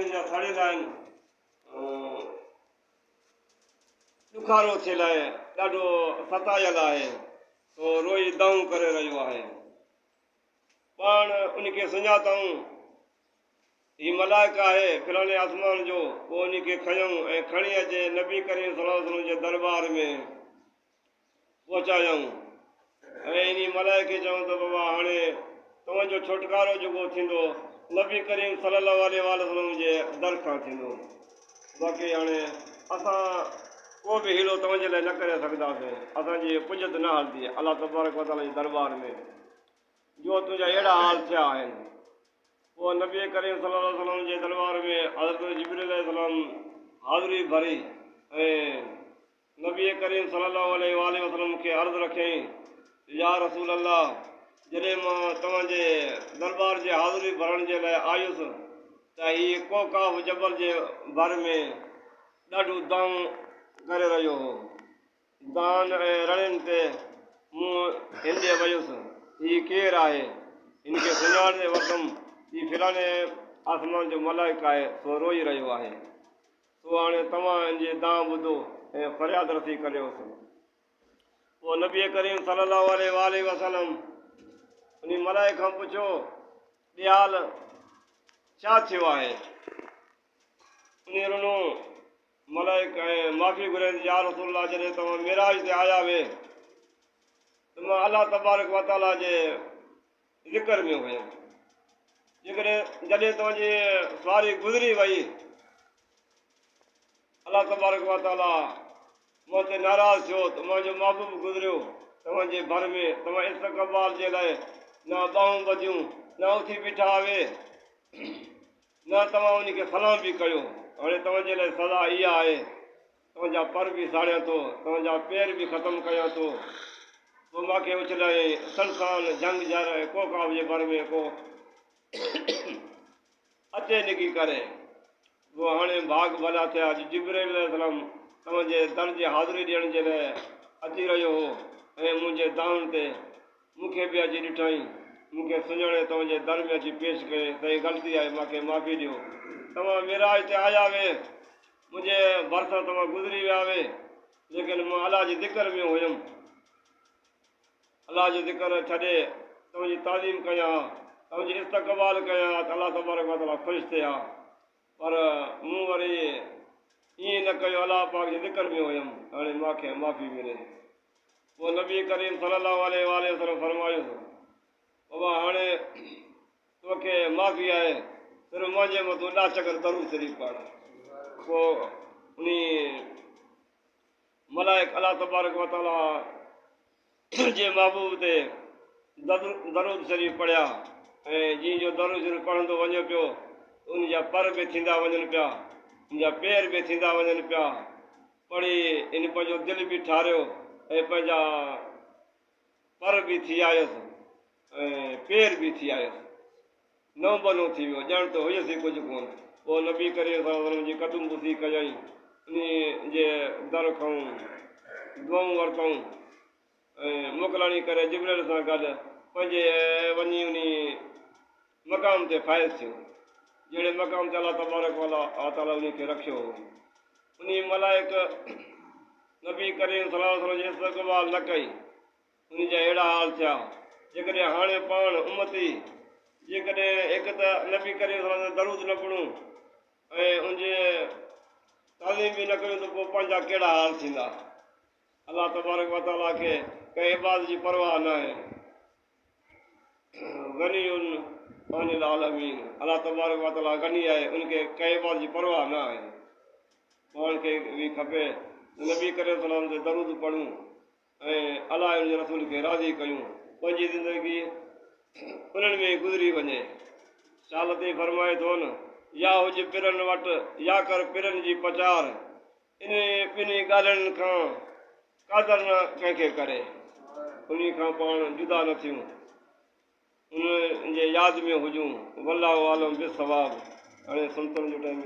शरीर जा सड़ेला आहिनि, ॾुखारो थियल आहे, ॾाढो सतायल आहे, तो रोई दाऊं करे रहियो आहे। पाण उनखे सुञातऊं ही मलाइक आहे फिलाणे आसमान जो, पोइ उनखे खयूं ऐं खणी अचे नबी करीम सल्लल्लाहु अलैहि वसल्लम जे दरबार में पहुचायूं ऐं इन मलाइक खे चऊं त बाबा हाणे तव्हांजो छुटकारो जेको थींदो नबी करीम सल्लल्लाहु अलैहि वसल्लम जे दर खां थींदो। बाक़ी हाणे असां को बि हीरो तव्हांजे लाइ न करे सघंदासीं, असांजी पुजत न हलंदी अलाह तबारक व तआला जे दरबार में जो तुंहिंजा अहिड़ा हाल थिया आहिनि। पोइ नबी करीम सल्लल्लाहु अलैहि वसल्लम जे दरबार में हज़रत जिब्रील अलैहिस्सलाम हाज़िरी भरी ऐं नबी करीम सल्लल्लाहु अलैहि वसल्लम खे अर्ज़ु रखियईं, या रसूल अल्लाह, जॾहिं मां तव्हांजे दरबार जे हाज़िरी भरण जे लाइ आयुसि त हीअ कोकाफ जबल जे भर में ॾाढो दाऊं करे रहियो हो। दान ऐं रड़ियुनि ते मूं हिंडे वियुसि, हीअ केरु आहे, हिनखे सुञाणे वरितमि, हीअ फिलाणे आसमान जो मलाइक आहे, सो रोई रहियो आहे। सो हाणे तव्हां हिनजे दाम ॿुधो ऐं फ़रियाद रसी करियोसि। पोइ नबी करीम सल्लल्लाहु अलैहि वसल्लम उन मलाइक खां पुछियो, ॾियाल छा थियो आहे? उन मलाइक ऐं माफ़ी घुरे, या रसूल अल्लाह, जॾहिं तव्हां मेराज ते आया हुए त मां अलाह तबारक व तआला जे ज़िक्र में हुयुमि। जॾहिं तव्हांजी सवारी गुज़री वई, अलाह तबारक व तआला मूं ते नाराज़ थियो त मुंहिंजो महबूब गुज़रियो तव्हांजे भर में, तव्हां इस्तक़बाल जे लाइ न ॿाहूं ॿधियूं, न उथी बीठा हुए, न तव्हां उनखे सलाम बि कयो। हाणे तव्हांजे लाइ सज़ा इहा आहे, तव्हांजा पर बि साड़ियां थो, तव्हांजा पेर बि ख़तमु कयां थो। पोइ मूंखे उछलाईं संसान जंग जर कोकाफ जे भर में को अचे निकी करे। पोइ हाणे भाग भला थिया, जिब्रील अलैहिस्सलाम तव्हांजे दर जी हाज़िरी ॾियण जे लाइ अची रहियो हो ऐं मुंहिंजे दाउन ते मूंखे बि अची ॾिठईं, मूंखे सुञाणे तव्हांजे दर में अची पेश कयईं त हीअ ग़लती आहे, मूंखे माफ़ी ॾियो। तव्हां मेराज ते आया हुए, मुंहिंजे भरिसां तव्हां गुज़री विया हुए, लेकिन मां अलाह जे ज़िक्र में हुयुमि, अलाह जो ज़िक्र छॾे तव्हांजी तालीम कयां, तव्हांजी इस्तक़बाल कयां त अलाह तबारक व तआला ख़ुशि थिए हा। पर मूं वरी ईअं न कयो, अलाह पाक जे ज़िक्र में हुयुमि, हाणे मूंखे माफ़ी मिले। पोइ नबी करीम सल्लल्लाहु अलैहि वसल्लम फरमायुसि, बाबा हाणे तोखे माफ़ी आहे, सिर्फ़ु मुंहिंजे मथां 10 चकर दरूद शरीफ़ पढ़। पोइ उन मलाइक अलाह तबारक व तआला जे महबूब ते दरूद शरीफ़ पढ़िया ऐं जीअं जो दरूद शरीफ़ पढ़ंदो वञे पियो, उन जा पर बि थींदा वञनि पिया, उन जा पेर बि थींदा वञनि पिया। पढ़ी इन पंहिंजो दिलि बि ठारियो ऐं पंहिंजा पर बि थी आयुसि ऐं पेर बि थी आयुसि, नओं बनो थी वियो, ॼण त हुयसि कुझु कोन। पोइ नबी करीम सल्लल्लाहु अलैहि वसल्लम जी क़दम बुसी कयईं, उन जे दर खां दुआऊं वरितऊं ऐं मोकिलाणी करे जिब्रील सां गॾु पंहिंजे वञी उन मक़ाम ते फ़ाइज़ थियो, जहिड़े मक़ाम ते अलाह तबारक व तआला उनखे रखियो हो। उन मलाइक नबी करीम सल्लल्लाहु अलैहि वसल्लम जी इस्तक़बाल न कई, उन जा अहिड़ा हाल थिया। जेकॾहिं हाणे पाण उमती जेकॾहिं हिकु त नबी करीम सल्लल्लाहु अलैहि वसल्लम दरूद न पढ़ूं ऐं उनजे तालीम बि न कयूं त पोइ पंहिंजा कहिड़ा हाल थींदा। अलाह तबारक व तआला खे कंहिं इबादत जी परवाह न आहे। गनीयुन अनिल आलमीन, अलाह तबारक व तआला गनी आहे, उनखे कंहिं इबादत जी परवाह न आहे। पाण खे बि खपे नबी करीम सल्लल्लाहु अलैहि वसल्लम ते दरूद पढ़ूं ऐं अलाह ऐं उनजे रसूल खे राज़ी कयूं, पंहिंजी ज़िंदगी उन्हनि में गुज़री वञे। शाल ते फरमाए थो न, या हुज पिरनि वटि या कर पिरनि जी पचार, इन ॿिन्ही ॻाल्हियुनि खां क़दर न कंहिंखे करे, उन खां पाण जुदा न थियूं, उन जे यादि में हुजूं। वल्लाहु आलम बिस्सवाब। हाणे संतनि जो टाइम